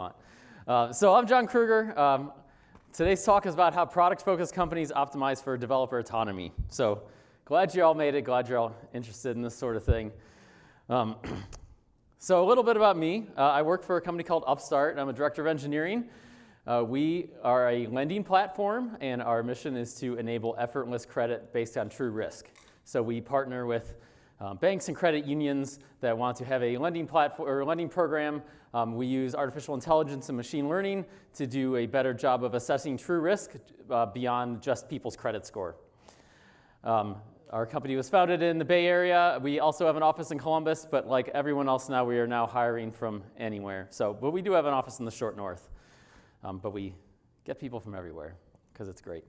So I'm John Kruger. Today's talk is about how product-focused companies optimize for developer autonomy. So glad you all made it, glad you're all interested in this sort of thing. So a little bit about me. I work for a company called Upstart, and I'm a director of engineering. We are a lending platform, and our mission is to enable effortless credit based on true risk. So we partner with banks and credit unions that want to have a lending platform or lending program. We use artificial intelligence and machine learning to do a better job of assessing true risk beyond just people's credit score. Our company was founded in the Bay Area. We also have an office in Columbus, but like everyone else now, we are now hiring from anywhere. But we do have an office in the short north. But we get people from everywhere because it's great.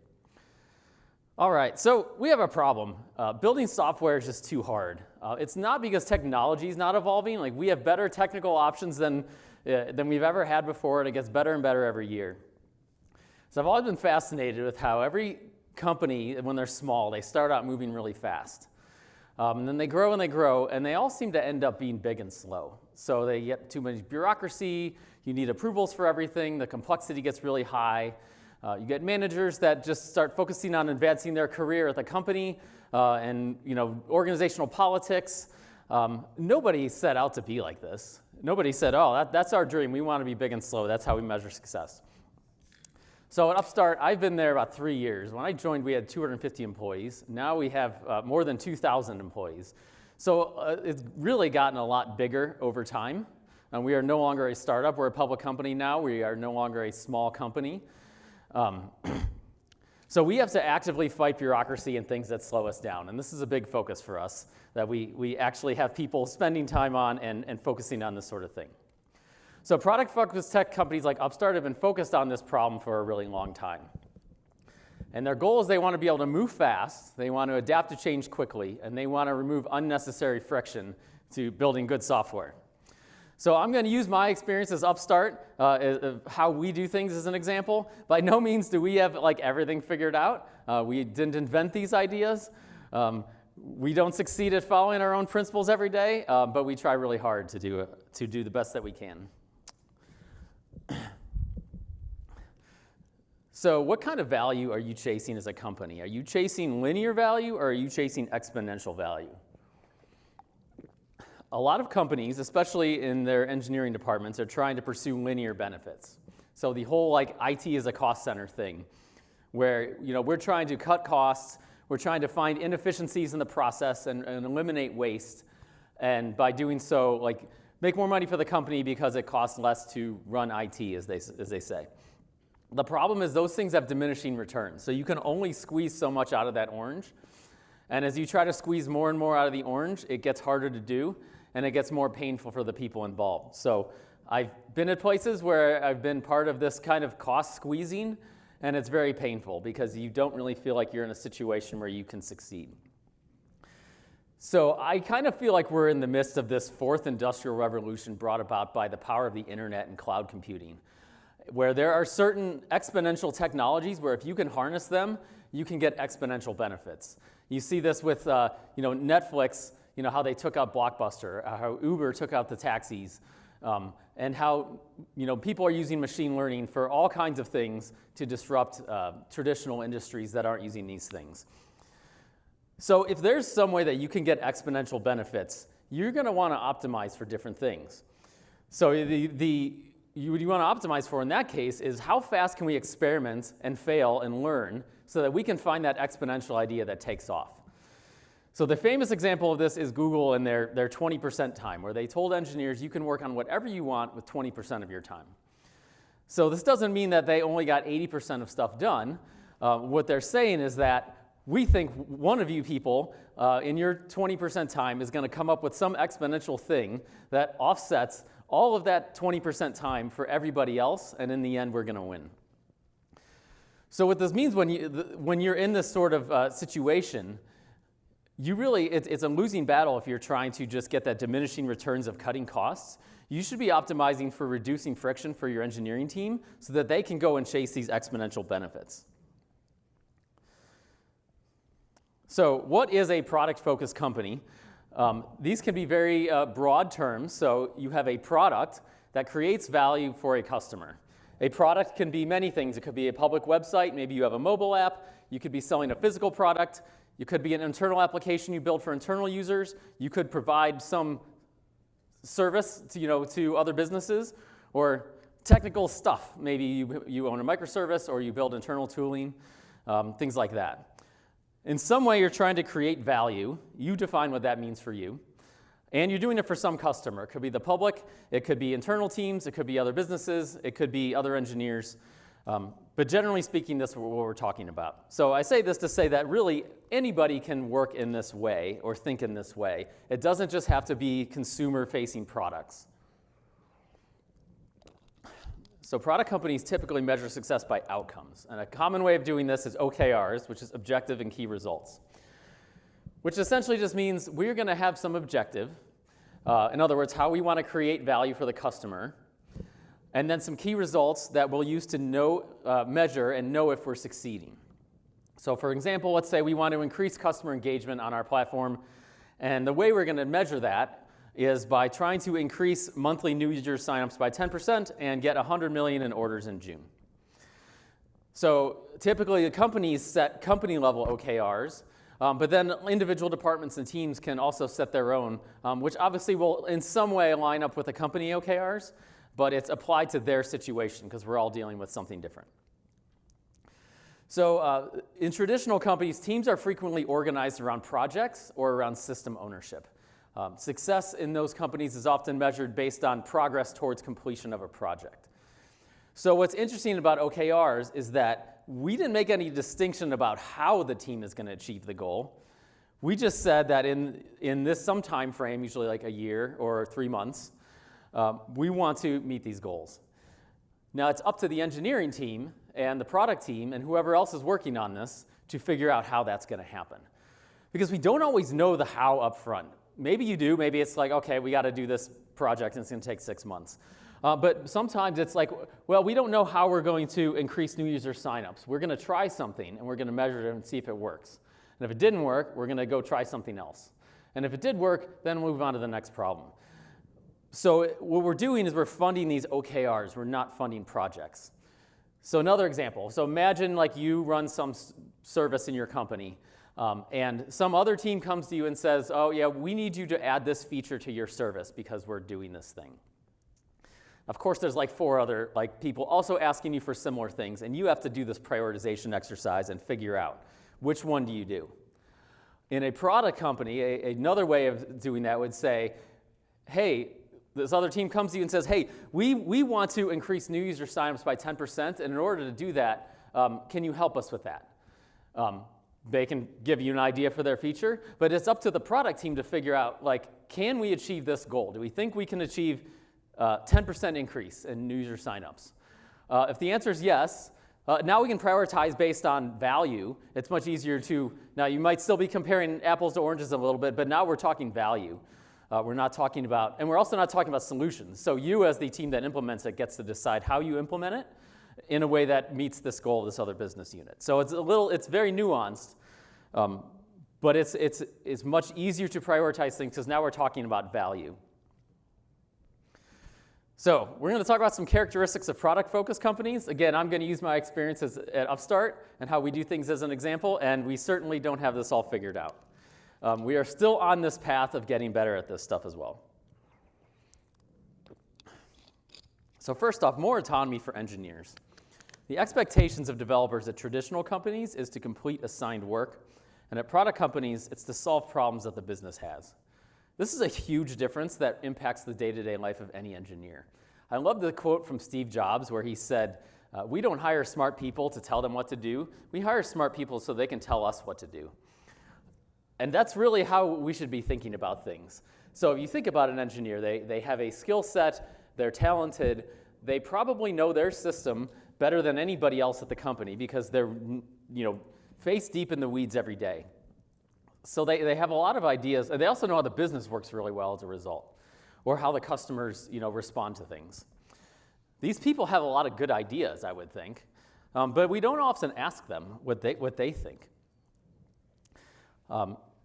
All right, so we have a problem. Building software is just too hard. It's not because technology is not evolving. Like, we have better technical options than we've ever had before, and it gets better and better every year. So I've always been fascinated with how every company, when they're small, they start out moving really fast. And then they grow, and they all seem to end up being big and slow. So they get too much bureaucracy, you need approvals for everything, the complexity gets really high. You get managers that just start focusing on advancing their career at the company and organizational politics. Nobody set out to be like this. Nobody said, oh, that's our dream. We want to be big and slow. That's how we measure success. So at Upstart, I've been there about 3 years. When I joined, we had 250 employees. Now we have more than 2,000 employees. So it's really gotten a lot bigger over time. And we are no longer a startup. We're a public company now. We are no longer a small company. So we have to actively fight bureaucracy and things that slow us down. And this is a big focus for us, that we actually have people spending time on and focusing on this sort of thing. So product-focused tech companies like Upstart have been focused on this problem for a really long time. And their goal is they want to be able to move fast, they want to adapt to change quickly, and they want to remove unnecessary friction to building good software. So I'm going to use my experience as Upstart, how we do things as an example. By no means do we have everything figured out. We didn't invent these ideas. We don't succeed at following our own principles every day, but we try really hard to do the best that we can. So what kind of value are you chasing as a company? Are you chasing linear value, or are you chasing exponential value? A lot of companies, especially in their engineering departments, are trying to pursue linear benefits. So the whole IT is a cost center thing, where we're trying to cut costs, we're trying to find inefficiencies in the process and eliminate waste, and by doing so, make more money for the company because it costs less to run IT, as they say. The problem is those things have diminishing returns, so you can only squeeze so much out of that orange, and as you try to squeeze more and more out of the orange, it gets harder to do, and it gets more painful for the people involved. So I've been at places where I've been part of this kind of cost squeezing, and it's very painful because you don't really feel like you're in a situation where you can succeed. So I kind of feel like we're in the midst of this fourth industrial revolution brought about by the power of the internet and cloud computing, where there are certain exponential technologies where if you can harness them, you can get exponential benefits. You see this with Netflix, how they took out Blockbuster, how Uber took out the taxis, and how people are using machine learning for all kinds of things to disrupt traditional industries that aren't using these things. So if there's some way that you can get exponential benefits, you're going to want to optimize for different things. So what you want to optimize for in that case is how fast can we experiment and fail and learn so that we can find that exponential idea that takes off. So the famous example of this is Google and their 20% time, where they told engineers you can work on whatever you want with 20% of your time. So this doesn't mean that they only got 80% of stuff done. What they're saying is that we think one of you people in your 20% time is going to come up with some exponential thing that offsets all of that 20% time for everybody else, and in the end, we're going to win. So what this means when you're in this sort of situation, it's a losing battle if you're trying to just get that diminishing returns of cutting costs. You should be optimizing for reducing friction for your engineering team so that they can go and chase these exponential benefits. So what is a product-focused company? These can be very broad terms. So you have a product that creates value for a customer. A product can be many things. It could be a public website. Maybe you have a mobile app. You could be selling a physical product. You could be an internal application you build for internal users. You could provide some service to other businesses, or technical stuff. Maybe you own a microservice, or you build internal tooling, things like that. In some way, you're trying to create value. You define what that means for you. And you're doing it for some customer. It could be the public, it could be internal teams, it could be other businesses, it could be other engineers. But generally speaking, this is what we're talking about. So I say this to say that really anybody can work in this way or think in this way. It doesn't just have to be consumer-facing products. So product companies typically measure success by outcomes. And a common way of doing this is OKRs, which is objective and key results, which essentially just means we're going to have some objective. In other words, how we want to create value for the customer, and then some key results that we'll use to measure and know if we're succeeding. So for example, let's say we want to increase customer engagement on our platform, and the way we're going to measure that is by trying to increase monthly new user signups by 10% and get 100 million in orders in June. So typically the companies set company-level OKRs, but then individual departments and teams can also set their own, which obviously will in some way line up with the company OKRs, but it's applied to their situation because we're all dealing with something different. So in traditional companies, teams are frequently organized around projects or around system ownership. Success in those companies is often measured based on progress towards completion of a project. So what's interesting about OKRs is that we didn't make any distinction about how the team is going to achieve the goal. We just said that in this some time frame, usually like a year or 3 months, we want to meet these goals. Now it's up to the engineering team and the product team and whoever else is working on this to figure out how that's going to happen. Because we don't always know the how up front. Maybe you do. Maybe it's like, okay, we got to do this project and it's going to take 6 months. But sometimes it's like, well, we don't know how we're going to increase new user signups. We're going to try something and we're going to measure it and see if it works. And if it didn't work, we're going to go try something else. And if it did work, then we'll move on to the next problem. So what we're doing is we're funding these OKRs. We're not funding projects. So another example. So imagine like you run some service in your company. And some other team comes to you and says, oh yeah, we need you to add this feature to your service because we're doing this thing. Of course, there's like 4 other people also asking you for similar things, and you have to do this prioritization exercise and figure out which one do you do. In a product company, another way of doing that would say, hey, this other team comes to you and says, hey, we want to increase new user signups by 10%, and in order to do that, can you help us with that? They can give you an idea for their feature, but it's up to the product team to figure out, like, can we achieve this goal? Do we think we can achieve 10% increase in new user signups? If the answer is yes, now we can prioritize based on value. It's much easier to, now you might still be comparing apples to oranges a little bit, but now we're talking value. We're not talking about, and we're also not talking about solutions. So you as the team that implements it gets to decide how you implement it in a way that meets this goal of this other business unit. So it's very nuanced, but it's much easier to prioritize things because now we're talking about value. So we're going to talk about some characteristics of product-focused companies. Again, I'm going to use my experiences at Upstart and how we do things as an example, and we certainly don't have this all figured out. We are still on this path of getting better at this stuff as well. So first off, more autonomy for engineers. The expectations of developers at traditional companies is to complete assigned work, and at product companies, it's to solve problems that the business has. This is a huge difference that impacts the day-to-day life of any engineer. I love the quote from Steve Jobs where he said, we don't hire smart people to tell them what to do. We hire smart people so they can tell us what to do. And that's really how we should be thinking about things. So if you think about an engineer, they have a skill set, they're talented, they probably know their system better than anybody else at the company because they're face deep in the weeds every day. So they have a lot of ideas, and they also know how the business works really well as a result, or how the customers respond to things. These people have a lot of good ideas, I would think, but we don't often ask them what they think.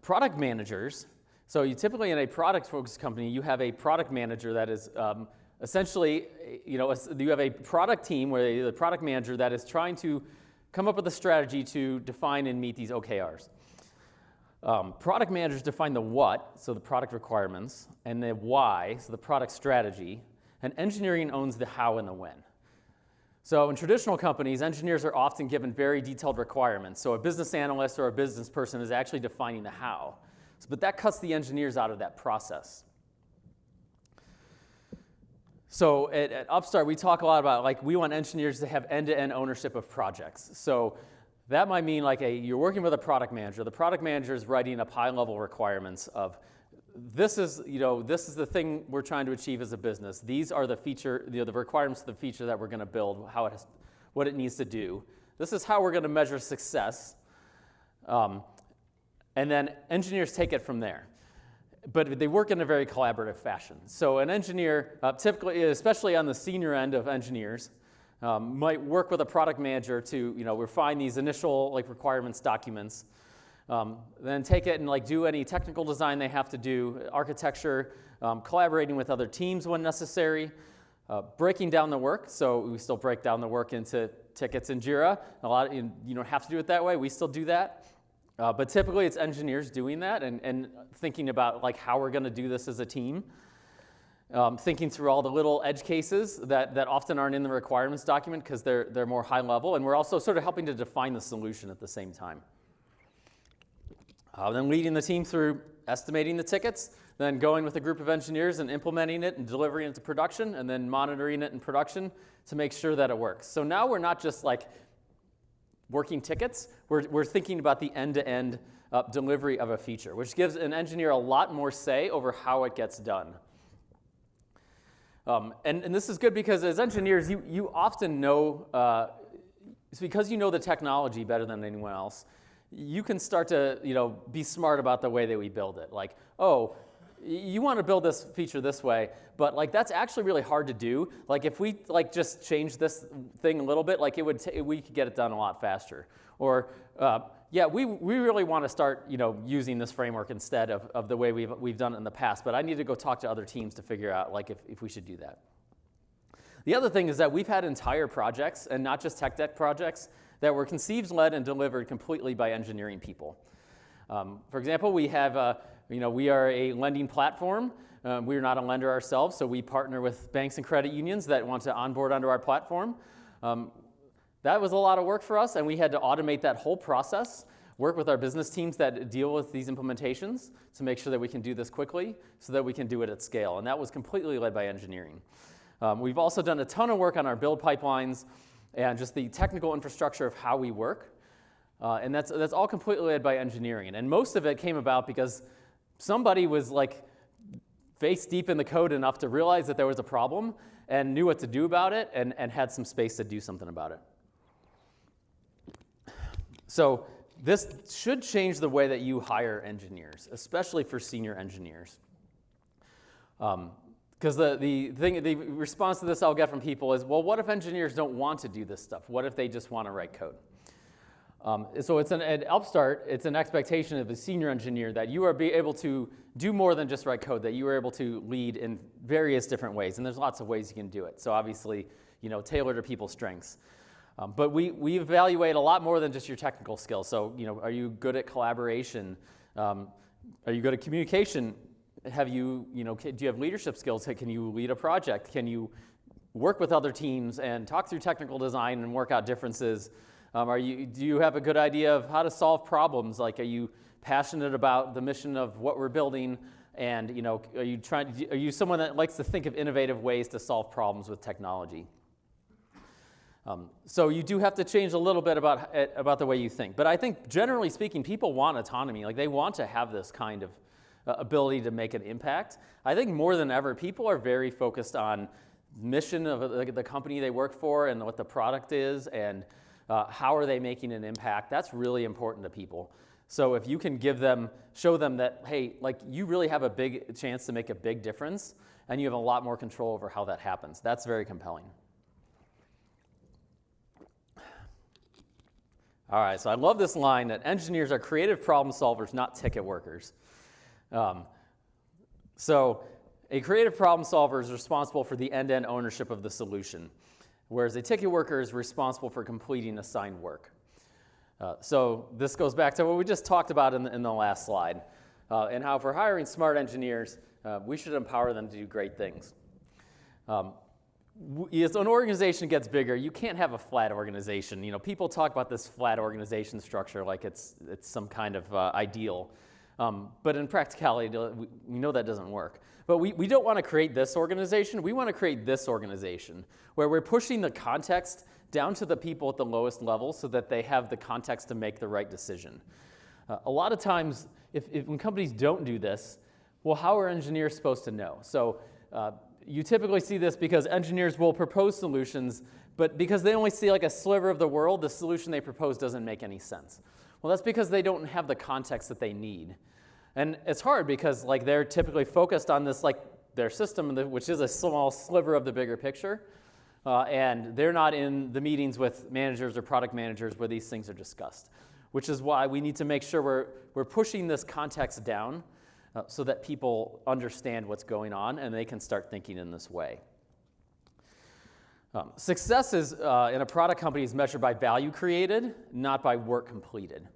Product managers, so you typically in a product-focused company, you have a product manager that is Essentially, you have a product team where the product manager that is trying to come up with a strategy to define and meet these OKRs. Product managers define the what, so the product requirements, and the why, so the product strategy, and engineering owns the how and the when. So in traditional companies, engineers are often given very detailed requirements. So a business analyst or a business person is actually defining the how. But that cuts the engineers out of that process. So at Upstart, we talk a lot about, like, we want engineers to have end-to-end ownership of projects. So that might mean, like, you're working with a product manager. The product manager is writing up high-level requirements of, this is the thing we're trying to achieve as a business. These are the the requirements of the feature that we're going to build, what it needs to do. This is how we're going to measure success. And then engineers take it from there. But they work in a very collaborative fashion. So an engineer, typically, especially on the senior end of engineers, might work with a product manager to refine these initial requirements documents, then take it and do any technical design they have to do, architecture, collaborating with other teams when necessary, breaking down the work. So we still break down the work into tickets in Jira. You don't have to do it that way. We still do that. But typically it's engineers doing that and thinking about how we're going to do this as a team, thinking through all the little edge cases that often aren't in the requirements document because they're more high level, and we're also sort of helping to define the solution at the same time. Then leading the team through estimating the tickets, then going with a group of engineers and implementing it and delivering it to production, and then monitoring it in production to make sure that it works. So now we're not just working tickets, we're thinking about the end-to-end delivery of a feature, which gives an engineer a lot more say over how it gets done. And this is good because as engineers, you often know, it's because you know the technology better than anyone else, you can start to be smart about the way that we build it. Like, oh, you want to build this feature this way, but that's actually really hard to do. If we just change this thing a little bit, we could get it done a lot faster. Or yeah, we really want to start using this framework instead of the way we've done it in the past. But I need to go talk to other teams to figure out if we should do that. The other thing is that we've had entire projects, and not just tech debt projects, that were conceived, led, and delivered completely by engineering people. For example, we have we are a lending platform. We're not a lender ourselves, so we partner with banks and credit unions that want to onboard onto our platform. That was a lot of work for us, and we had to automate that whole process, work with our business teams that deal with these implementations to make sure that we can do this quickly so that we can do it at scale, and that was completely led by engineering. We've also done a ton of work on our build pipelines and just the technical infrastructure of how we work, and that's all completely led by engineering, and most of it came about because somebody was face deep in the code enough to realize that there was a problem and knew what to do about it and had some space to do something about it. So this should change the way that you hire engineers, especially for senior engineers. Because the response to this I'll get from people is, well, what if engineers don't want to do this stuff? What if they just want to write code? So at Upstart, it's an expectation of a senior engineer that you are able to do more than just write code, that you are able to lead in various different ways, and there's lots of ways you can do it. So obviously, tailor to people's strengths. But we evaluate a lot more than just your technical skills. So are you good at collaboration? Are you good at communication? Do you have leadership skills? Can you lead a project? Can you work with other teams and talk through technical design and work out differences? Do you have a good idea of how to solve problems? Are you passionate about the mission of what we're building? And are you someone that likes to think of innovative ways to solve problems with technology? So you do have to change a little bit about the way you think. But I think generally speaking, people want autonomy. They want to have this kind of ability to make an impact. I think more than ever, people are very focused on mission of the company they work for and what the product is and how are they making an impact. That's really important to people. So if you can show them that, hey, you really have a big chance to make a big difference and you have a lot more control over how that happens, that's very compelling. All right, so I love this line that engineers are creative problem solvers, not ticket workers. So a creative problem solver is responsible for the end-to-end ownership of the solution, whereas a ticket worker is responsible for completing assigned work. So this goes back to what we just talked about in the last slide, and how if we're hiring smart engineers, we should empower them to do great things. As an organization gets bigger, you can't have a flat organization. You know, people talk about this flat organization structure like it's some kind of ideal. But in practicality, we know that doesn't work. But we don't want to create this organization. We want to create this organization where we're pushing the context down to the people at the lowest level so that they have the context to make the right decision. A lot of times, when companies don't do this, well, how are engineers supposed to know? So you typically see this because engineers will propose solutions, but because they only see like a sliver of the world, the solution they propose doesn't make any sense. Well, that's because they don't have the context that they need. And it's hard because like they're typically focused on this, like their system, which is a small sliver of the bigger picture, and they're not in the meetings with managers or product managers where these things are discussed, which is why we need to make sure we're pushing this context down so that people understand what's going on and they can start thinking in this way. Success in a product company is measured by value created, not by work completed.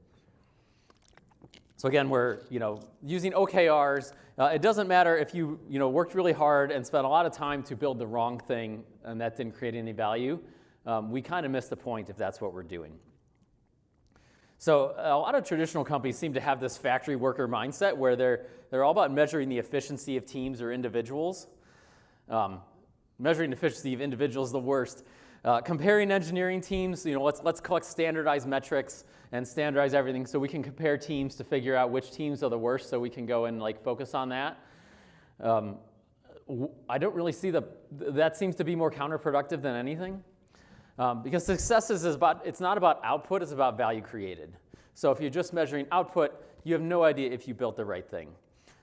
So again, we're using OKRs. It doesn't matter if you worked really hard and spent a lot of time to build the wrong thing and that didn't create any value. We kind of miss the point if that's what we're doing. So a lot of traditional companies seem to have this factory worker mindset where they're all about measuring the efficiency of teams or individuals. Measuring the efficiency of individuals is the worst. Comparing engineering teams, let's collect standardized metrics and standardize everything so we can compare teams to figure out which teams are the worst so we can go and focus on that. I don't really see that seems to be more counterproductive than anything. Because success it's not about output, it's about value created. So if you're just measuring output, you have no idea if you built the right thing.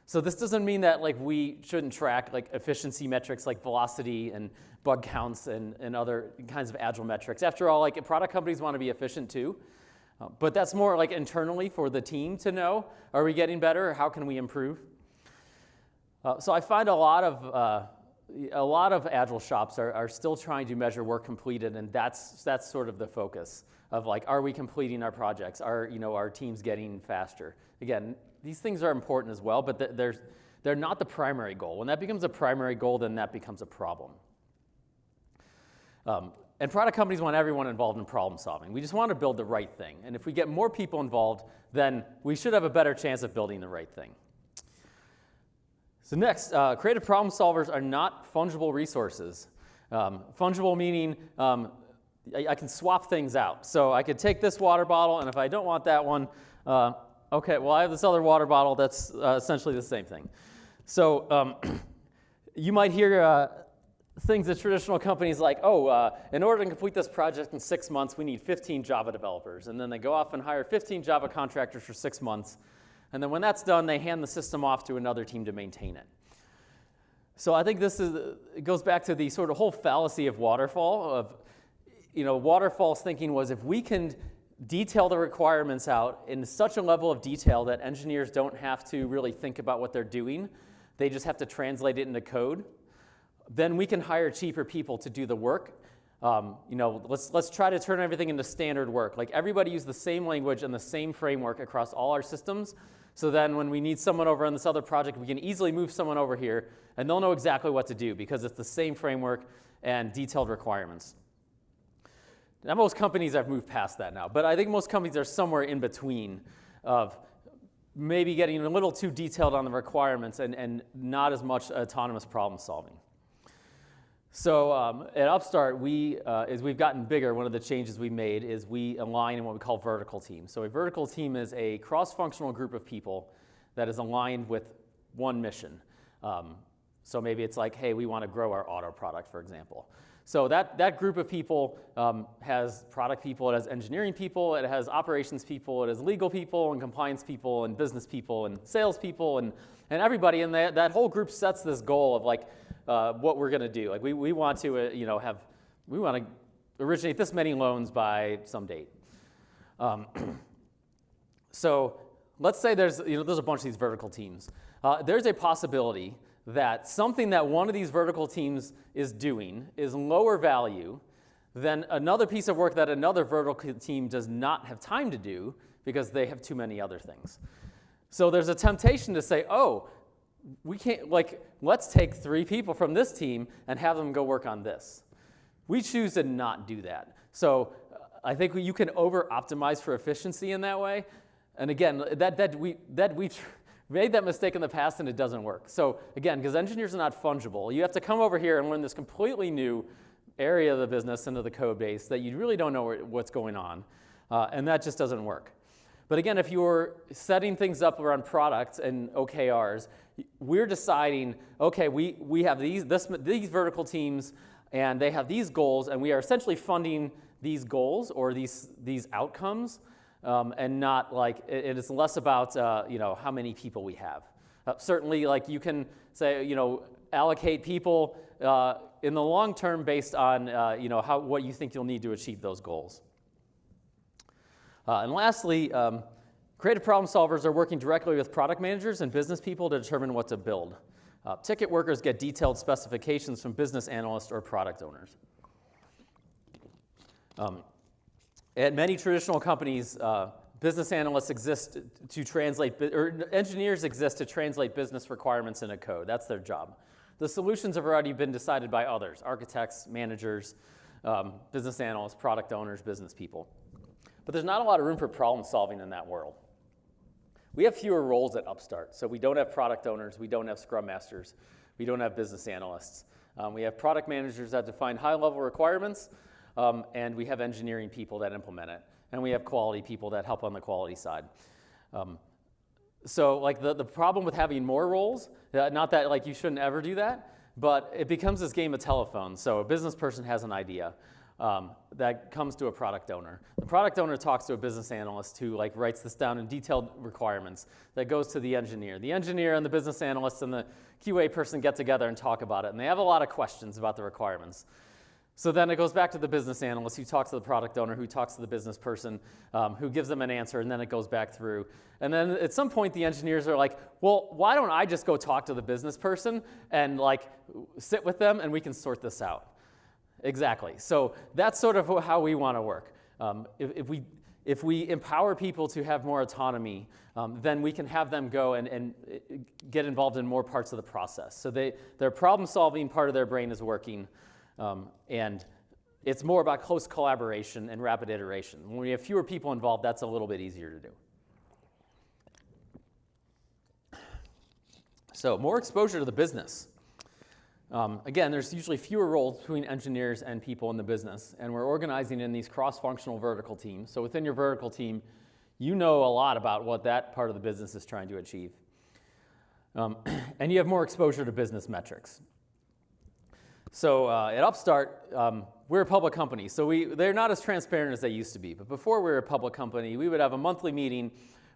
So this doesn't mean that we shouldn't track efficiency metrics like velocity and bug counts and other kinds of agile metrics. After all, product companies want to be efficient too. But that's more internally for the team to know, are we getting better or how can we improve? So I find a lot of agile shops are still trying to measure work completed, and that's sort of the focus of are we completing our projects? Are our teams getting faster? Again, these things are important as well, but they're not the primary goal. When that becomes a primary goal, then that becomes a problem. And product companies want everyone involved in problem solving. We just want to build the right thing, and if we get more people involved, then we should have a better chance of building the right thing. So next, creative problem solvers are not fungible resources. Fungible meaning I can swap things out. So I could take this water bottle, and if I don't want that one, okay, well I have this other water bottle that's essentially the same thing. So you might hear things at traditional companies like, in order to complete this project in 6 months, we need 15 Java developers. And then they go off and hire 15 Java contractors for 6 months. And then when that's done, they hand the system off to another team to maintain it. So I think it goes back to the sort of whole fallacy of waterfall. Waterfall's thinking was if we can detail the requirements out in such a level of detail that engineers don't have to really think about what they're doing, they just have to translate it into code, then we can hire cheaper people to do the work. Let's try to turn everything into standard work. Everybody use the same language and the same framework across all our systems. So then when we need someone over on this other project, we can easily move someone over here, and they'll know exactly what to do because it's the same framework and detailed requirements. Now, most companies have moved past that now, but I think most companies are somewhere in between of maybe getting a little too detailed on the requirements and not as much autonomous problem solving. So at Upstart, as we've gotten bigger, one of the changes we made is we align in what we call vertical teams. So a vertical team is a cross-functional group of people that is aligned with one mission. So maybe it's hey, we want to grow our auto product, for example. So that group of people has product people, it has engineering people, it has operations people, it has legal people and compliance people and business people and sales people and everybody. And that whole group sets this goal of what we're going to do. We want to we want to originate this many loans by some date. So let's say there's a bunch of these vertical teams. There's a possibility that something that one of these vertical teams is doing is lower value than another piece of work that another vertical team does not have time to do because they have too many other things. So there's a temptation to say, oh, we can't, like, let's take 3 people from this team and have them go work on this. We choose to not do that. So I think you can over-optimize for efficiency in that way. And again, we've made that mistake in the past and it doesn't work. So again, because engineers are not fungible, you have to come over here and learn this completely new area of the business into the code base that you really don't know what's going on. And that just doesn't work. But again, if you're setting things up around products and OKRs, we're deciding, okay, we have these vertical teams and they have these goals, and we are essentially funding these goals or these outcomes, and not like, it is less about how many people we have. Certainly, like you can say, allocate people in the long term based on what you think you'll need to achieve those goals. And lastly, creative problem solvers are working directly with product managers and business people to determine what to build. Ticket workers get detailed specifications from business analysts or product owners. At many traditional companies, business analysts exist to translate, or engineers exist to translate business requirements into code. That's their job. The solutions have already been decided by others: architects, managers, business analysts, product owners, business people. But there's not a lot of room for problem solving in that world. We have fewer roles at Upstart. So we don't have product owners, we don't have scrum masters, we don't have business analysts. We have product managers that define high-level requirements, and we have engineering people that implement it. And we have quality people that help on the quality side. So like the problem with having more roles, not that like you shouldn't ever do that, but it becomes this game of telephone. So a business person has an idea that comes to a product owner. The product owner talks to a business analyst who like writes this down in detailed requirements that goes to the engineer. The engineer and the business analyst and the QA person get together and talk about it, and they have a lot of questions about the requirements. So then it goes back to the business analyst who talks to the product owner, who talks to the business person, who gives them an answer, and then it goes back through. And then at some point, the engineers are like, well, why don't I just go talk to the business person and like sit with them and we can sort this out? Exactly. So that's sort of how we want to work. If we empower people to have more autonomy, then we can have them go and get involved in more parts of the process. So their problem-solving part of their brain is working. And it's more about close collaboration and rapid iteration. When we have fewer people involved, that's a little bit easier to do. So more exposure to the business. Again, there's usually fewer roles between engineers and people in the business, and we're organizing in these cross-functional vertical teams. So within your vertical team, you know a lot about what that part of the business is trying to achieve. And you have more exposure to business metrics. So at Upstart, we're a public company, so they're not as transparent as they used to be. But before we were a public company, we would have a monthly meeting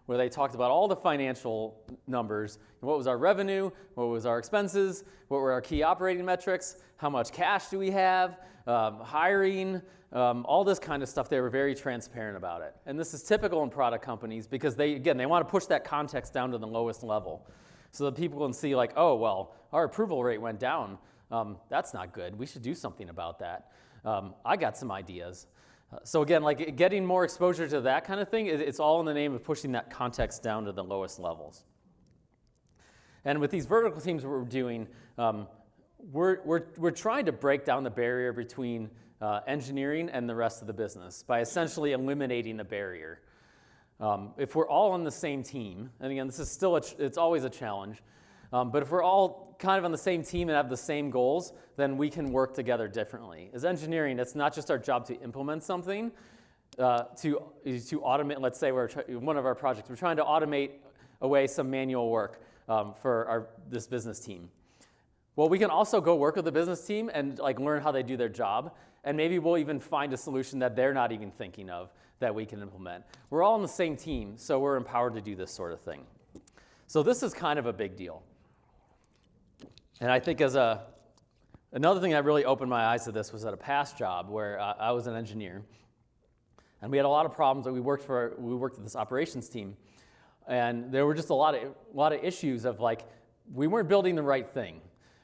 where they talked about all the financial numbers. What was our revenue? What was our expenses? What were our key operating metrics? How much cash do we have? Hiring, all this kind of stuff. They were very transparent about it. And this is typical in product companies because they want to push that context down to the lowest level so that people can see like, oh, well, our approval rate went down. That's not good. We should do something about that. I got some ideas. So again, like getting more exposure to that kind of thing, it's all in the name of pushing that context down to the lowest levels. And with these vertical teams, what we're doing, we're trying to break down the barrier between engineering and the rest of the business by essentially eliminating the barrier. If we're all on the same team, and again, this is still it's always a challenge. But if we're all kind of on the same team and have the same goals, then we can work together differently. As engineering, it's not just our job to implement something, to automate. Let's say one of our projects, we're trying to automate away some manual work for this business team. Well, we can also go work with the business team and like learn how they do their job, and maybe we'll even find a solution that they're not even thinking of that we can implement. We're all on the same team, so we're empowered to do this sort of thing. So this is kind of a big deal. And I think another thing that really opened my eyes to this was at a past job where I was an engineer, and we had a lot of problems that we worked with this operations team, and there were just a lot of issues of like we weren't building the right thing.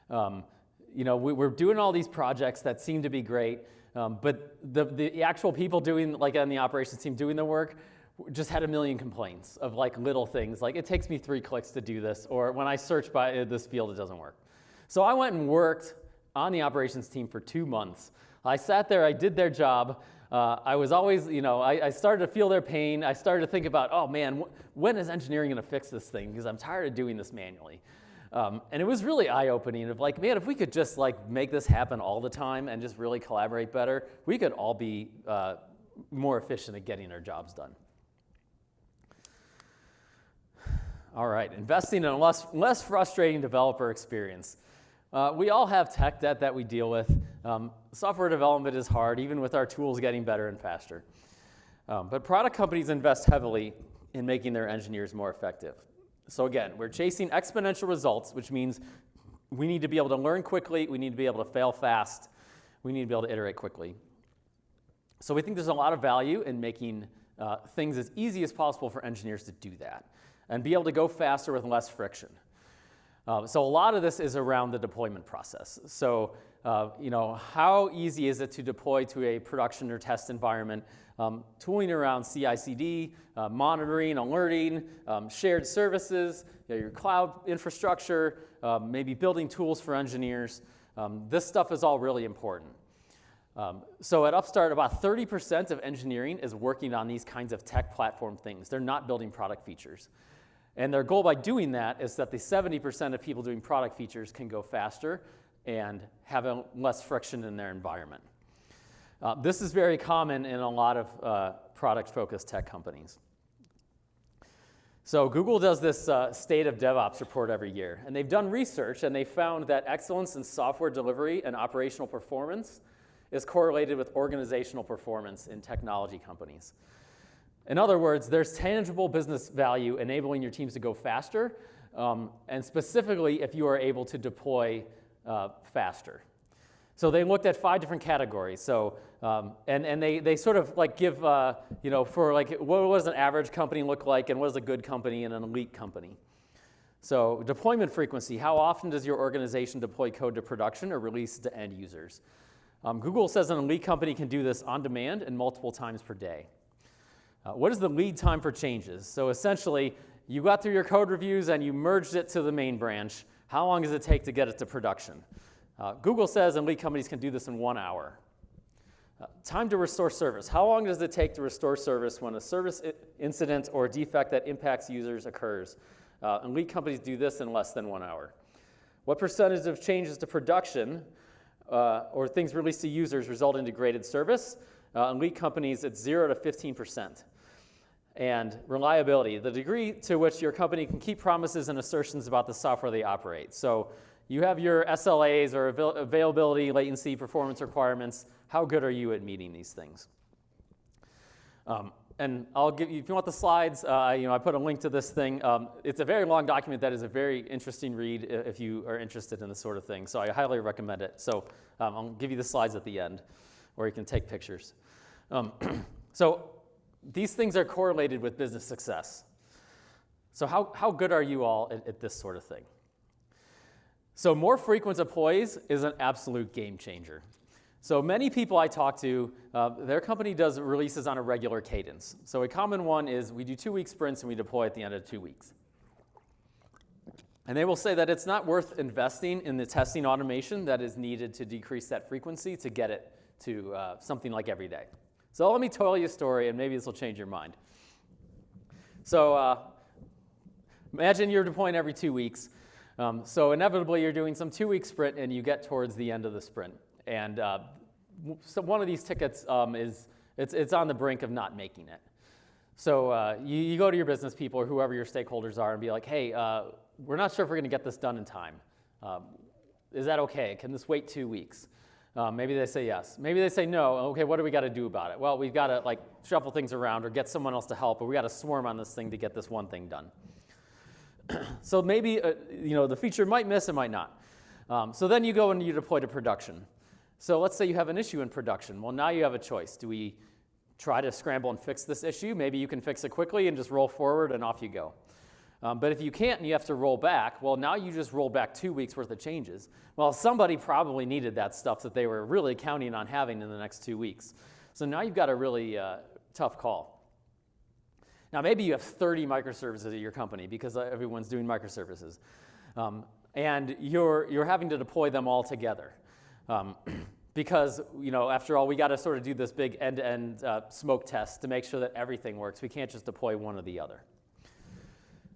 We're doing all these projects that seem to be great, but the actual people doing, like on the operations team doing the work, just had a million complaints of like little things, like it takes me 3 clicks to do this, or when I search by this field, it doesn't work. So I went and worked on the operations team for 2 months. I sat there, I did their job. I was always, I started to feel their pain. I started to think about, oh man, when is engineering going to fix this thing? Because I'm tired of doing this manually. And it was really eye-opening of like, man, if we could just like make this happen all the time and just really collaborate better, we could all be more efficient at getting our jobs done. All right, investing in a less frustrating developer experience. We all have tech debt that we deal with. Software development is hard, even with our tools getting better and faster. But product companies invest heavily in making their engineers more effective. So again, we're chasing exponential results, which means we need to be able to learn quickly, we need to be able to fail fast, we need to be able to iterate quickly. So we think there's a lot of value in making things as easy as possible for engineers to do that and be able to go faster with less friction. So a lot of this is around the deployment process. So, how easy is it to deploy to a production or test environment? Tooling around CI/CD, monitoring, alerting, shared services, your cloud infrastructure, maybe building tools for engineers. This stuff is all really important. So at Upstart, about 30% of engineering is working on these kinds of tech platform things. They're not building product features. And their goal by doing that is that the 70% of people doing product features can go faster and have less friction in their environment. This is very common in a lot of product-focused tech companies. So Google does this State of DevOps report every year. And they've done research, and they found that excellence in software delivery and operational performance is correlated with organizational performance in technology companies. In other words, there's tangible business value enabling your teams to go faster, and specifically if you are able to deploy faster. So they looked at 5 different categories. So, and they sort of like give, for like, what does an average company look like, and what does a good company and an elite company? So deployment frequency, how often does your organization deploy code to production or release to end users? Google says an elite company can do this on demand and multiple times per day. What is the lead time for changes? So essentially, you got through your code reviews and you merged it to the main branch. How long does it take to get it to production? Google says elite companies can do this in 1 hour. Time to restore service. How long does it take to restore service when a service incident or defect that impacts users occurs? Elite companies do this in less than 1 hour. What percentage of changes to production or things released to users result in degraded service? Elite companies, it's 0 to 15%. And reliability, the degree to which your company can keep promises and assertions about the software they operate. So you have your SLAs or availability, latency, performance requirements. How good are you at meeting these things? And I'll give you, if you want the slides, I put a link to this thing. It's a very long document that is a very interesting read if you are interested in this sort of thing. So I highly recommend it. So I'll give you the slides at the end, or you can take pictures. So these things are correlated with business success. So how good are you all at this sort of thing? So more frequent deploys is an absolute game changer. So many people I talk to, their company does releases on a regular cadence. So a common one is we do 2-week sprints and we deploy at the end of 2 weeks. And they will say that it's not worth investing in the testing automation that is needed to decrease that frequency to get it to something like every day. So let me tell you a story, and maybe this will change your mind. So imagine you're deploying every 2 weeks. So inevitably, you're doing some 2-week sprint, and you get towards the end of the sprint. And so one of these tickets it's on the brink of not making it. So you go to your business people or whoever your stakeholders are and be like, hey, we're not sure if we're going to get this done in time. Is that okay? Can this wait 2 weeks? Maybe they say yes. Maybe they say no. Okay, what do we got to do about it? Well, we've got to like shuffle things around or get someone else to help, or we got to swarm on this thing to get this one thing done. So maybe the feature might miss, it might not. So then you go and you deploy to production. So let's say you have an issue in production. Well, now you have a choice. Do we try to scramble and fix this issue? Maybe you can fix it quickly and just roll forward and off you go. But if you can't and you have to roll back, well, now you just roll back 2 weeks worth of changes. Well, somebody probably needed that stuff that they were really counting on having in the next 2 weeks. So now you've got a really tough call. Now, maybe you have 30 microservices at your company because everyone's doing microservices. And you're having to deploy them all together. Because, after all, we got to sort of do this big end-to-end smoke test to make sure that everything works. We can't just deploy one or the other.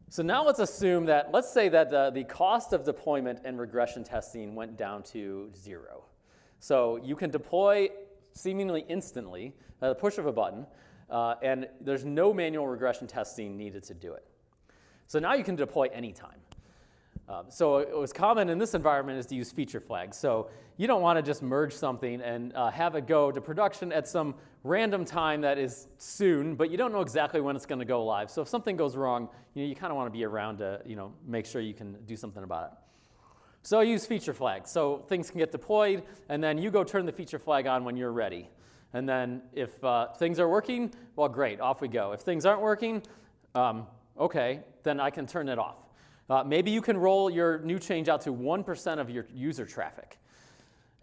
So now let's assume that, let's say that the cost of deployment and regression testing went down to 0. So you can deploy seemingly instantly at the push of a button, and there's no manual regression testing needed to do it. So now you can deploy anytime. So it was common in this environment is to use feature flags. So you don't want to just merge something and have it go to production at some random time that is soon, but you don't know exactly when it's going to go live. So if something goes wrong, you kind of want to be around to make sure you can do something about it. So I use feature flags. So things can get deployed, and then you go turn the feature flag on when you're ready. And then if things are working, well, great, off we go. If things aren't working, okay, then I can turn it off. Maybe you can roll your new change out to 1% of your user traffic.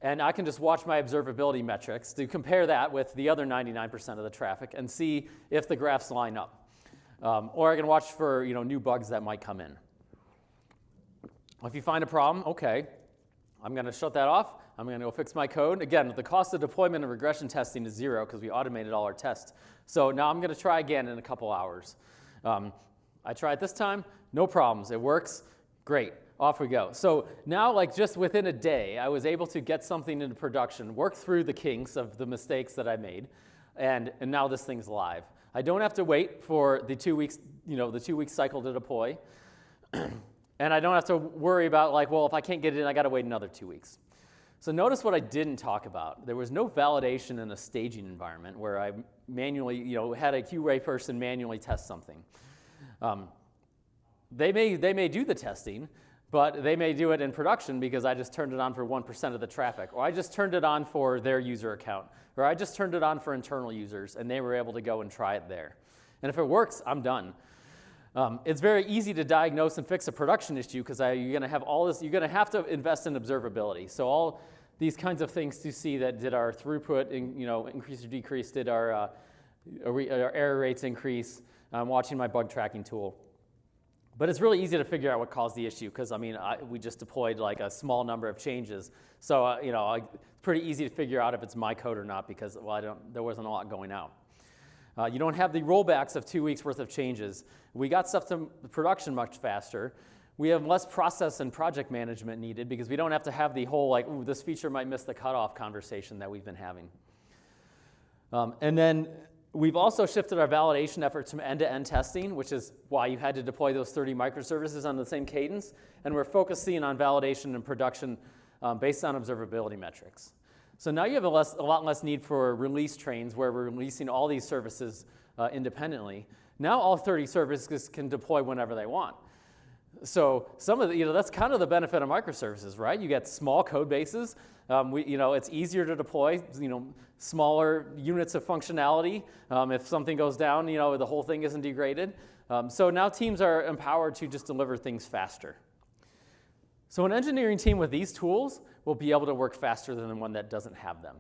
And I can just watch my observability metrics to compare that with the other 99% of the traffic and see if the graphs line up. Or I can watch for new bugs that might come in. If you find a problem, okay, I'm going to shut that off. I'm going to go fix my code. Again, the cost of deployment and regression testing is 0 because we automated all our tests. So now I'm going to try again in a couple hours. I try it this time, no problems. It works, great, off we go. So now, just within a day, I was able to get something into production, work through the kinks of the mistakes that I made, and now this thing's live. I don't have to wait for the 2 weeks, the 2 week cycle to deploy. And I don't have to worry about well, if I can't get it in, I got to wait another 2 weeks. So notice what I didn't talk about. There was no validation in a staging environment where I manually, had a QA person manually test something. They may do the testing, but they may do it in production because I just turned it on for 1% of the traffic, or I just turned it on for their user account, or I just turned it on for internal users, and they were able to go and try it there. And if it works, I'm done. It's very easy to diagnose and fix a production issue because you're going to have all this. You're going to have to invest in observability. So all these kinds of things to see that did our throughput, increase or decrease? Did our error rates increase? I'm watching my bug tracking tool. But it's really easy to figure out what caused the issue because we just deployed a small number of changes. So it's pretty easy to figure out if it's my code or not because there wasn't a lot going out. You don't have the rollbacks of 2 weeks worth of changes. We got stuff to production much faster. We have less process and project management needed because we don't have to have the whole ooh, this feature might miss the cutoff conversation that we've been having. And then we've also shifted our validation efforts from end-to-end testing, which is why you had to deploy those 30 microservices on the same cadence. And we're focusing on validation and production based on observability metrics. So now you have a lot less need for release trains where we're releasing all these services independently. Now all 30 services can deploy whenever they want. So some of that's kind of the benefit of microservices, right? You get small code bases. It's easier to deploy, smaller units of functionality. If something goes down, the whole thing isn't degraded. So now teams are empowered to just deliver things faster. So an engineering team with these tools will be able to work faster than one that doesn't have them.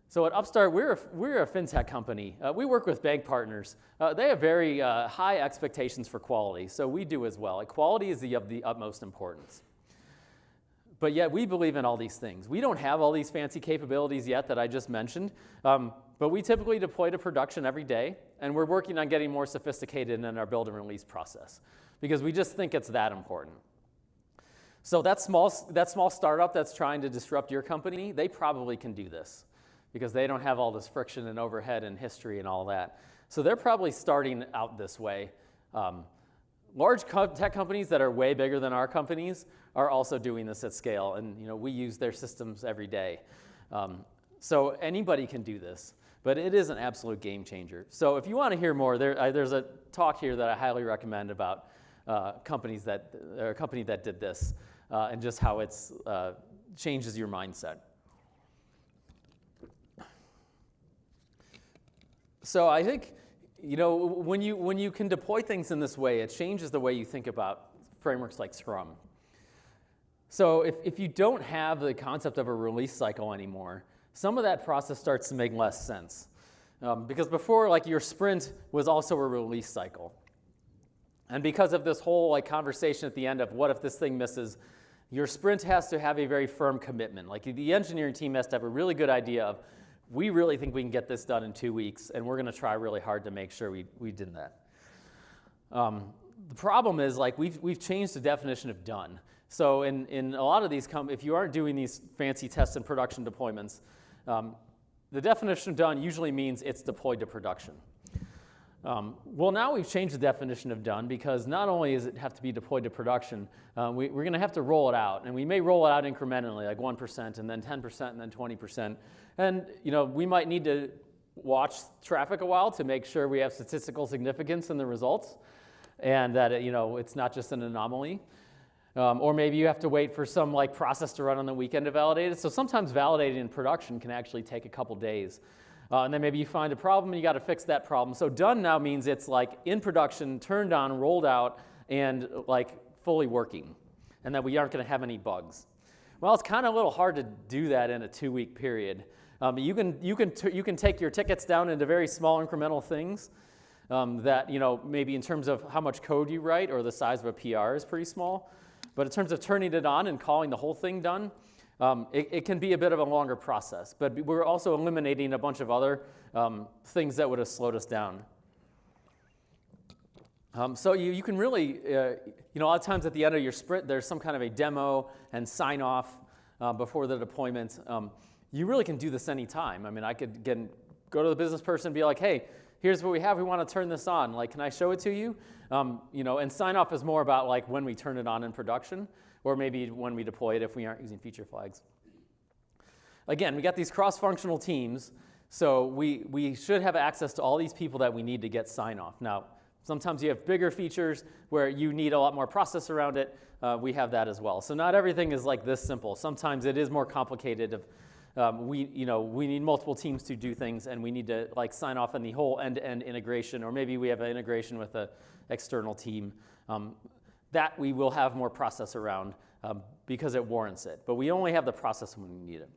So at Upstart, we're a fintech company. We work with bank partners. They have very high expectations for quality, so we do as well. Quality is of the utmost importance. But yet we believe in all these things. We don't have all these fancy capabilities yet that I just mentioned, but we typically deploy to production every day, and we're working on getting more sophisticated in our build and release process because we just think it's that important. So that small startup that's trying to disrupt your company, they probably can do this because they don't have all this friction and overhead and history and all that. So they're probably starting out this way. Large tech companies that are way bigger than our companies are also doing this at scale, and we use their systems every day. So anybody can do this, but it is an absolute game changer. So if you want to hear more, there's a talk here that I highly recommend about a company that did this and just how it changes your mindset. So I think when you can deploy things in this way, it changes the way you think about frameworks like Scrum. So if you don't have the concept of a release cycle anymore, some of that process starts to make less sense. Because before, like, your sprint was also a release cycle. And because of this whole like conversation at the end of what if this thing misses, your sprint has to have a very firm commitment. Like, the engineering team has to have a really good idea of, we really think we can get this done in 2 weeks, and we're going to try really hard to make sure we did that. The problem is, like, we've changed the definition of done. So in a lot of these, if you aren't doing these fancy tests and production deployments, the definition of done usually means it's deployed to production. Well, now we've changed the definition of done, because not only does it have to be deployed to production, we're going to have to roll it out. And we may roll it out incrementally, like 1%, and then 10%, and then 20%. And we might need to watch traffic a while to make sure we have statistical significance in the results, and that it's not just an anomaly. Or maybe you have to wait for some like process to run on the weekend to validate it. So sometimes validating in production can actually take a couple days. And then maybe you find a problem and you got to fix that problem. So done now means it's like in production, turned on, rolled out, and like fully working, and that we aren't going to have any bugs. Well, it's kind of a little hard to do that in a 2-week period. You can take your tickets down into very small incremental things that maybe in terms of how much code you write or the size of a PR is pretty small. But in terms of turning it on and calling the whole thing done, it can be a bit of a longer process. But we're also eliminating a bunch of other things that would have slowed us down. So you can really, a lot of times at the end of your sprint, there's some kind of a demo and sign off before the deployment. You really can do this anytime. I mean, I could go to the business person and be like, hey, here's what we have. We want to turn this on. Like, can I show it to you? And sign off is more about like when we turn it on in production, or maybe when we deploy it if we aren't using feature flags. Again, we got these cross-functional teams, so we should have access to all these people that we need to get sign off. Now, sometimes you have bigger features where you need a lot more process around it. We have that as well. So not everything is like this simple. Sometimes it is more complicated. We need multiple teams to do things, and we need to like sign off on the whole end-to-end integration, or maybe we have an integration with an external team. That we will have more process around because it warrants it. But we only have the process when we need it.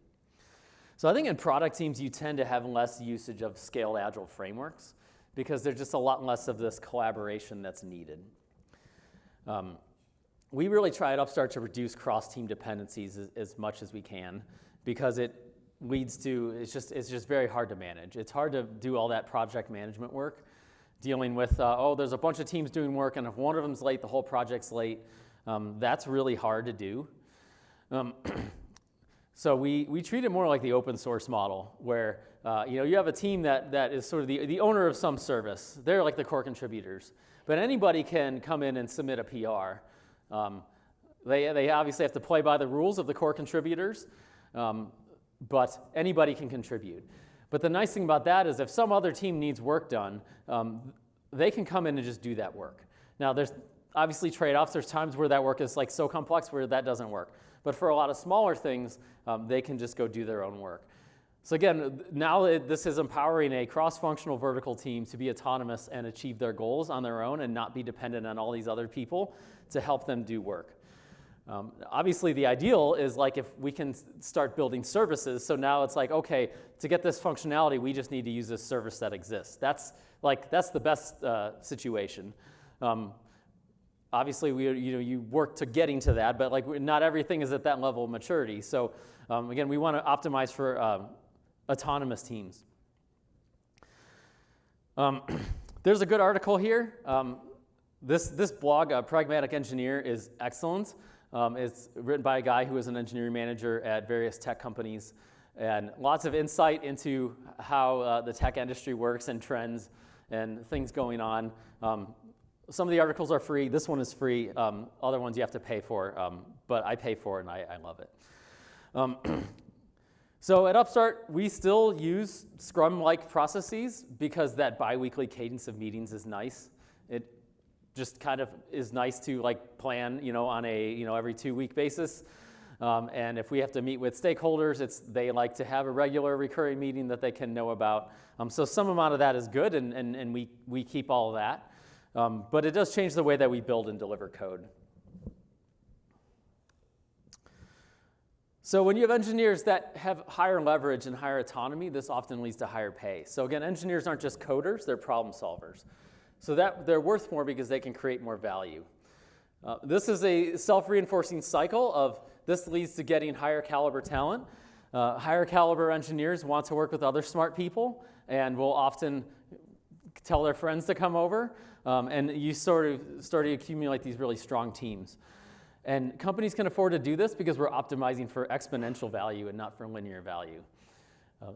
So I think in product teams, you tend to have less usage of scaled agile frameworks because there's just a lot less of this collaboration that's needed. We really try at Upstart to reduce cross-team dependencies as much as we can, because it leads to, it's just very hard to manage. It's hard to do all that project management work, dealing with, there's a bunch of teams doing work, and if one of them's late, the whole project's late. That's really hard to do. So we treat it more like the open source model, where you have a team that is sort of the owner of some service. They're like the core contributors. But anybody can come in and submit a PR. They obviously have to play by the rules of the core contributors, but anybody can contribute. But the nice thing about that is if some other team needs work done, they can come in and just do that work. Now, there's obviously trade-offs. There's times where that work is like so complex where that doesn't work. But for a lot of smaller things, they can just go do their own work. So again, now this is empowering a cross-functional vertical team to be autonomous and achieve their goals on their own and not be dependent on all these other people to help them do work. Obviously, the ideal is like if we can start building services. So now it's like, okay, to get this functionality, we just need to use this service that exists. That's the best situation. Obviously, you work to getting to that, but like not everything is at that level of maturity. So again, we want to optimize for autonomous teams. There's a good article here. This blog, Pragmatic Engineer, is excellent. It's written by a guy who is an engineering manager at various tech companies, and lots of insight into how the tech industry works and trends and things going on. Some of the articles are free. This one is free. Other ones you have to pay for, but I pay for it and I love it. So at Upstart, we still use Scrum-like processes because that bi-weekly cadence of meetings is nice. It just kind of is nice to like plan, on a every 2-week basis. And if we have to meet with stakeholders, they like to have a regular recurring meeting that they can know about. So some amount of that is good, and we keep all of that. But it does change the way that we build and deliver code. So when you have engineers that have higher leverage and higher autonomy, this often leads to higher pay. So again, engineers aren't just coders, they're problem solvers. So that they're worth more because they can create more value. This is a self-reinforcing cycle of this leads to getting higher caliber talent. Higher caliber engineers want to work with other smart people and will often tell their friends to come over. And you sort of start to accumulate these really strong teams. And companies can afford to do this because we're optimizing for exponential value and not for linear value.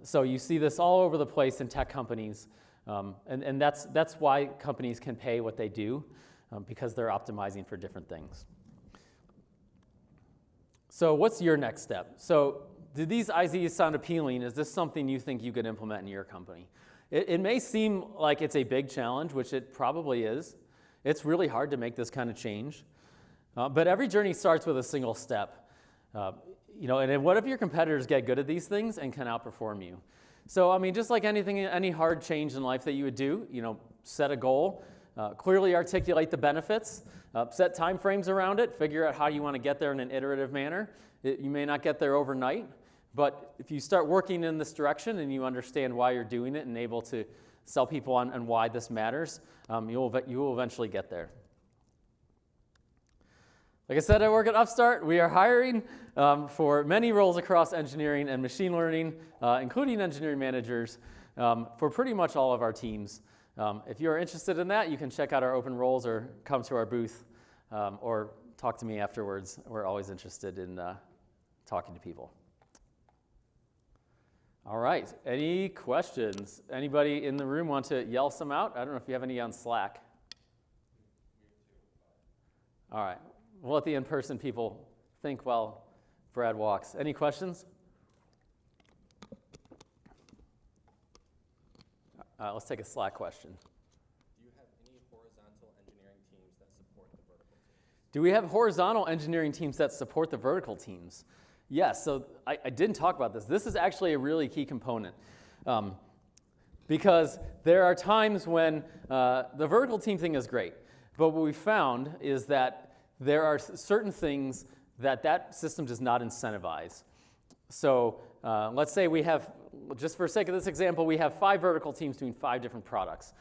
So you see this all over the place in tech companies. And that's why companies can pay what they do, because they're optimizing for different things. So what's your next step? So do these ideas sound appealing? Is this something you think you could implement in your company? It may seem like it's a big challenge, which it probably is. It's really hard to make this kind of change. But every journey starts with a single step. And what if your competitors get good at these things and can outperform you? So, I mean, just like anything, any hard change in life that you would do, set a goal, clearly articulate the benefits, set time frames around it, figure out how you want to get there in an iterative manner. You may not get there overnight, but if you start working in this direction and you understand why you're doing it and able to sell people on why this matters, you will eventually get there. Like I said, I work at Upstart. We are hiring for many roles across engineering and machine learning, including engineering managers, for pretty much all of our teams. If you're interested in that, you can check out our open roles or come to our booth or talk to me afterwards. We're always interested in talking to people. All right, any questions? Anybody in the room want to yell some out? I don't know if you have any on Slack. All right. We'll let the in-person people think while Brad walks. Any questions? Let's take a Slack question. Do you have any horizontal engineering teams that support the vertical teams? Do we have horizontal engineering teams that support the vertical teams? Yes, so I didn't talk about this. This is actually a really key component. Because there are times when the vertical team thing is great. But what we found is that there are certain things that system does not incentivize. So let's say we have, just for the sake of this example, we have 5 vertical teams doing 5 different products.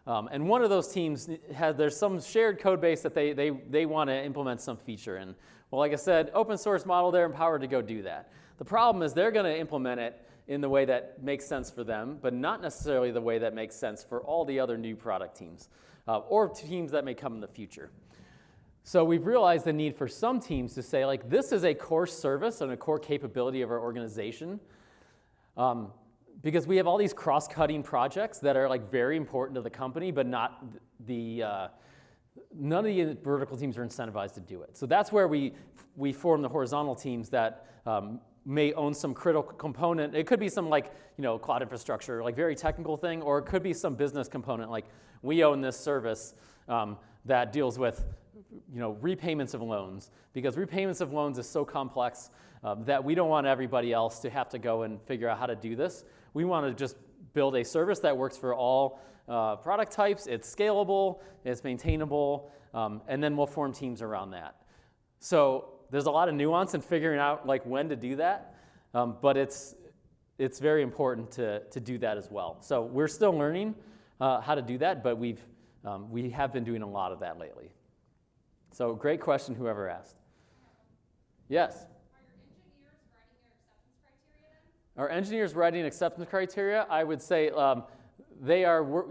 And one of those teams, there's some shared code base that they want to implement some feature in. Well, like I said, open source model, they're empowered to go do that. The problem is they're going to implement it in the way that makes sense for them, but not necessarily the way that makes sense for all the other new product teams or teams that may come in the future. So we've realized the need for some teams to say, like, this is a core service and a core capability of our organization, because we have all these cross-cutting projects that are like very important to the company, but not none of the vertical teams are incentivized to do it. So that's where we form the horizontal teams that may own some critical component. It could be some cloud infrastructure, like very technical thing, or it could be some business component, like we own this service that deals with repayments of loans, because repayments of loans is so complex that we don't want everybody else to have to go and figure out how to do this. We want to just build a service that works for all product types. It's scalable, it's maintainable, and then we'll form teams around that. So there's a lot of nuance in figuring out when to do that, but it's very important to do that as well. So we're still learning how to do that, but we have been doing a lot of that lately. So great question, whoever asked. Yes? Are engineers writing acceptance criteria? I would say they are,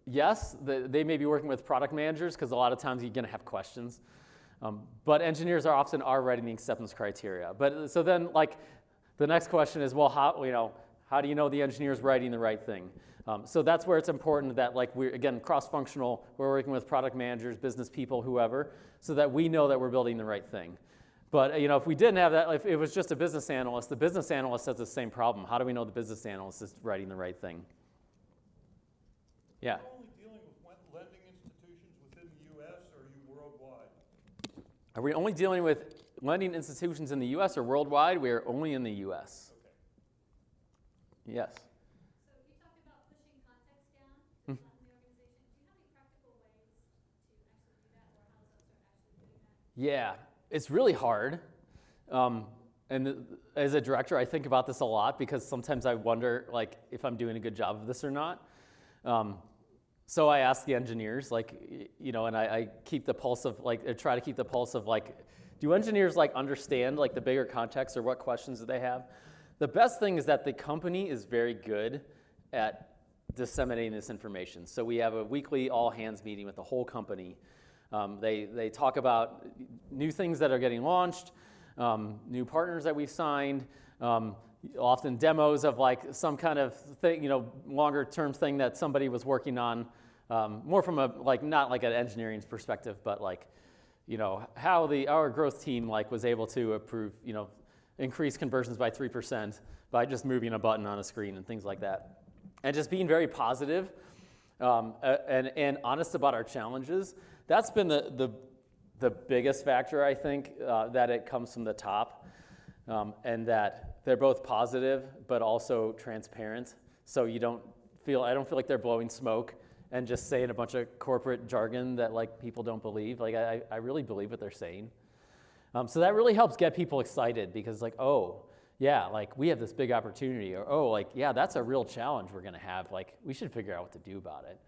yes, they may be working with product managers because a lot of times you're going to have questions. But engineers often writing the acceptance criteria. But so then the next question is, well, how do you know the engineer is writing the right thing? So that's where it's important that we're, again, cross-functional, we're working with product managers, business people, whoever, so that we know that we're building the right thing. But if we didn't have that, if it was just a business analyst, the business analyst has the same problem. How do we know the business analyst is writing the right thing? Yeah? Are you only dealing with lending institutions within the U.S. or are you worldwide? Are we only dealing with lending institutions in the US or worldwide, we are only in the US. Okay. Yes. So you talked about pushing context down in the organization. Do you have any practical ways to actually do that, or how is Upstart actually doing that? Yeah, it's really hard. And as a director, I think about this a lot because sometimes I wonder like if I'm doing a good job of this or not. So I ask the engineers, like, you know, and I keep the pulse of like, I try to keep the pulse of like, do engineers like understand like the bigger context or what questions do they have? The best thing is that the company is very good at disseminating this information. So we have a weekly all hands meeting with the whole company. They talk about new things that are getting launched, new partners that we've signed, often demos of like some kind of thing, you know, longer term thing that somebody was working on, more from a like not like an engineering perspective, but like, you know, how our growth team like was able to approve, you know, increase conversions by 3% by just moving a button on a screen and things like that, and just being very positive and honest about our challenges. That's been the biggest factor, I think, that it comes from the top, and that they're both positive but also transparent. So I don't feel like they're blowing smoke and just saying a bunch of corporate jargon that like people don't believe. Like I really believe what they're saying. So that really helps get people excited because like, oh yeah, like we have this big opportunity, or oh like yeah, that's a real challenge we're gonna have. Like we should figure out what to do about it.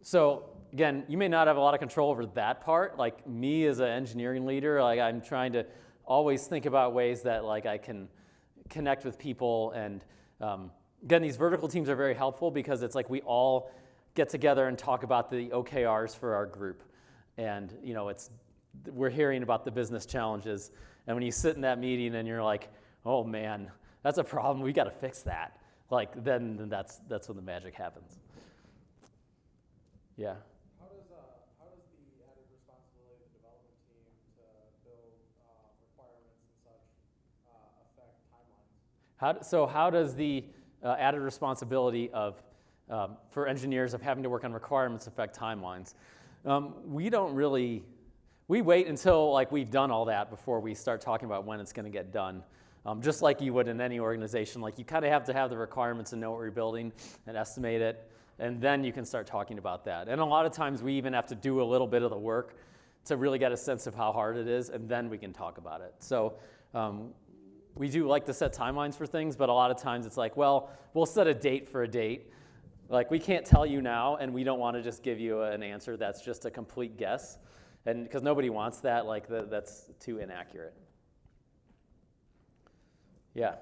So again, you may not have a lot of control over that part. Like me as an engineering leader, like I'm trying to always think about ways that like I can connect with people. And again, these vertical teams are very helpful because it's like we all get together and talk about the OKRs for our group. And you know, we're hearing about the business challenges. And when you sit in that meeting and you're like, oh man, that's a problem, we gotta fix that. Like then that's when the magic happens. Yeah. How does the added responsibility of the development team to build requirements and such affect timelines? How does the added responsibility of for engineers of having to work on requirements affect timelines? We wait until like we've done all that before we start talking about when it's going to get done. Just like you would in any organization, like you kind of have to have the requirements and know what you're building and estimate it. And then you can start talking about that. And a lot of times we even have to do a little bit of the work to really get a sense of how hard it is, and then we can talk about it. So we do like to set timelines for things, but a lot of times it's like, well, we'll set a date for a date. Like we can't tell you now, and we don't want to just give you an answer that's just a complete guess. And because nobody wants that, like that's too inaccurate. Yeah.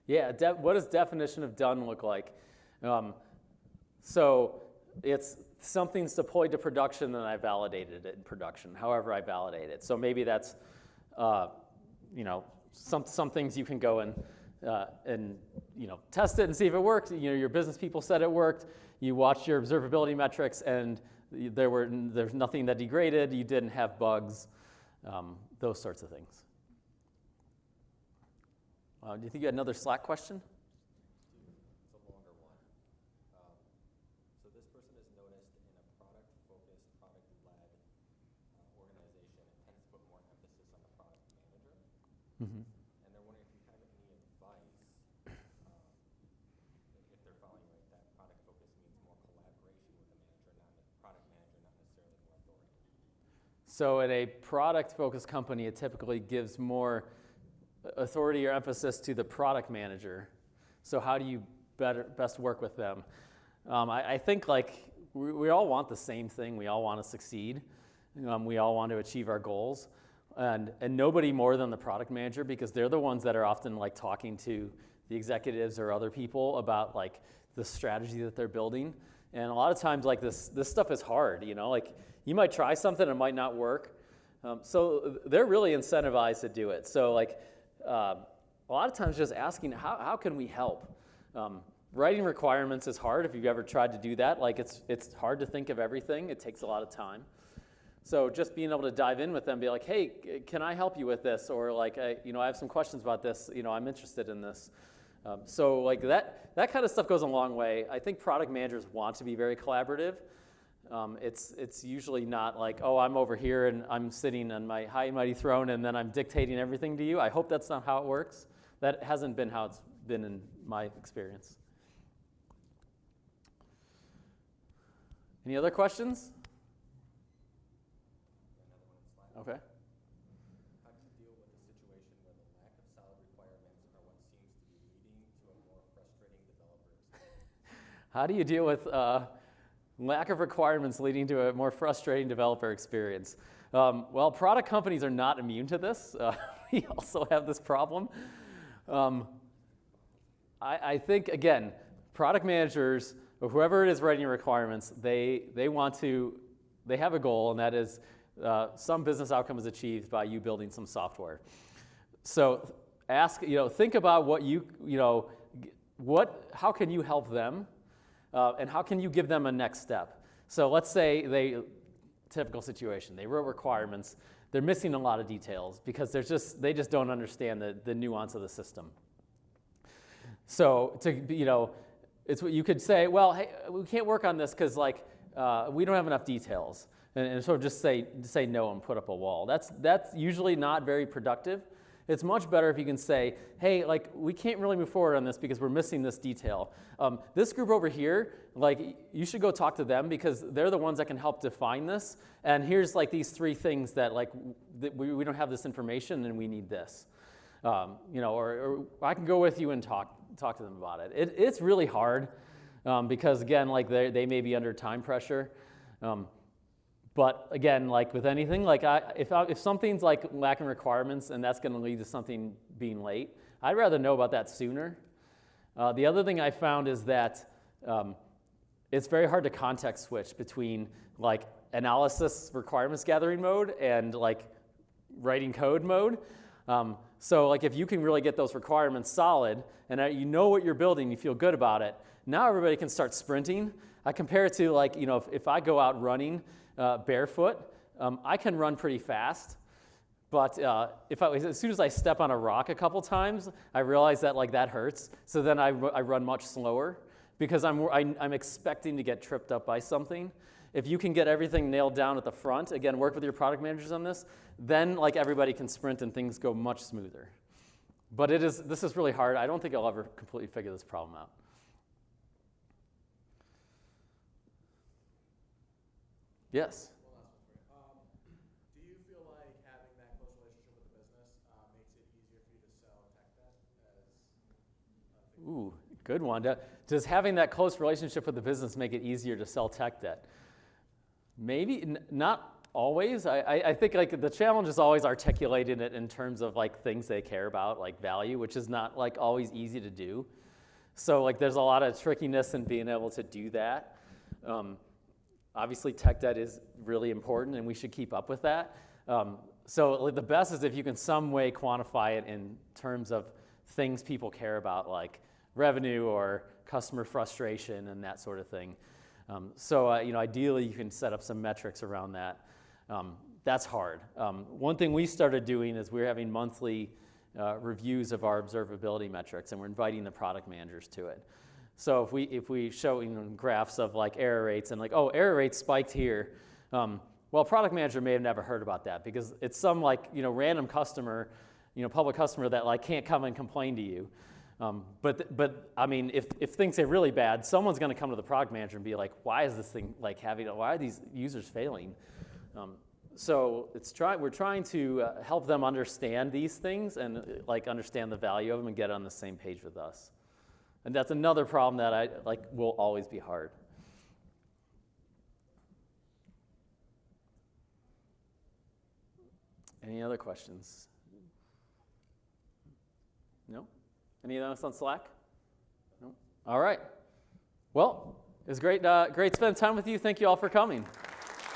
Yeah, what does definition of done look like? So it's something's deployed to production and I validated it in production, however I validate it. So maybe that's, you know, some things you can go and you know, test it and see if it worked. You know, your business people said it worked. You watched your observability metrics and there's nothing that degraded. You didn't have bugs, those sorts of things. Do you think you had another Slack question? It's a longer one. So this person is noticed in a product-focused, product-led organization. It tends to put more emphasis on the product manager. Mm-hmm. And they're wondering if you have any advice, if they're following right, that product focus means more collaboration with the manager, product manager, not necessarily more authority. So in a product-focused company, it typically gives more authority or emphasis to the product manager. So how do you best work with them? I think like we all want the same thing. We all want to succeed. We all want to achieve our goals. And nobody more than the product manager, because they're the ones that are often like talking to the executives or other people about like the strategy that they're building. And a lot of times like this stuff is hard, you know, like you might try something and it might not work. So they're really incentivized to do it. So like a lot of times just asking, how can we help? Writing requirements is hard if you've ever tried to do that. Like it's hard to think of everything. It takes a lot of time. So just being able to dive in with them, be like, hey, can I help you with this? Or like, I have some questions about this. You know, I'm interested in this. So like that kind of stuff goes a long way. I think product managers want to be very collaborative. It's usually not like, oh, I'm over here and I'm sitting on my high and mighty throne and then I'm dictating everything to you. I hope that's not how it works. That hasn't been how it's been in my experience. Any other questions? Okay. How do you deal with a situation where the lack of solid requirements are what seems to be leading to a more frustrating developer experience? How do you deal with lack of requirements leading to a more frustrating developer experience? Well, product companies are not immune to this. We also have this problem. I think, again, product managers, or whoever it is writing requirements, they have a goal, and that is some business outcome is achieved by you building some software. So think about how can you help them, and how can you give them a next step? So let's say typical situation, they wrote requirements, they're missing a lot of details because they just don't understand the nuance of the system. So it's what you could say, well, hey, we can't work on this because we don't have enough details, and sort of just say no and put up a wall. That's usually not very productive. It's much better if you can say, hey, we can't really move forward on this because we're missing this detail. This group over here, you should go talk to them because they're the ones that can help define this. And here's these 3 things that we don't have this information and we need this. Or I can go with you and talk to them about it. It's really hard because again, they may be under time pressure. But again, with anything, if something's lacking requirements and that's going to lead to something being late, I'd rather know about that sooner. The other thing I found is that it's very hard to context switch between analysis requirements gathering mode and writing code mode. So if you can really get those requirements solid and you know what you're building, you feel good about it, now everybody can start sprinting. I compare it to if I go out running barefoot, I can run pretty fast, but as soon as I step on a rock a couple times, I realize that that hurts. So then I run much slower because I'm expecting to get tripped up by something. If you can get everything nailed down at the front, again, work with your product managers on this, then everybody can sprint and things go much smoother. But this is really hard. I don't think I'll ever completely figure this problem out. Yes? One last one for you. Do you feel like having that close relationship with the business makes it easier for you to sell tech debt? Ooh, good one. Does having that close relationship with the business make it easier to sell tech debt? Maybe, not always. I think the challenge is always articulating it in terms of things they care about, value, which is not always easy to do. So there's a lot of trickiness in being able to do that. Obviously, tech debt is really important, and we should keep up with that. So the best is if you can some way quantify it in terms of things people care about, like revenue or customer frustration and that sort of thing. Ideally, you can set up some metrics around that. That's hard. One thing we started doing is we're having monthly reviews of our observability metrics, and we're inviting the product managers to it. So if we show graphs of error rates and error rates spiked here, well, product manager may have never heard about that because it's some random customer, public customer that can't come and complain to you. But I mean, if things get really bad, someone's going to come to the product manager and be like, why is this thing why are these users failing? So we're trying to help them understand these things and understand the value of them and get on the same page with us. And that's another problem that will always be hard. Any other questions? No? Any else on Slack? No? All right. Well, it was great spending time with you. Thank you all for coming.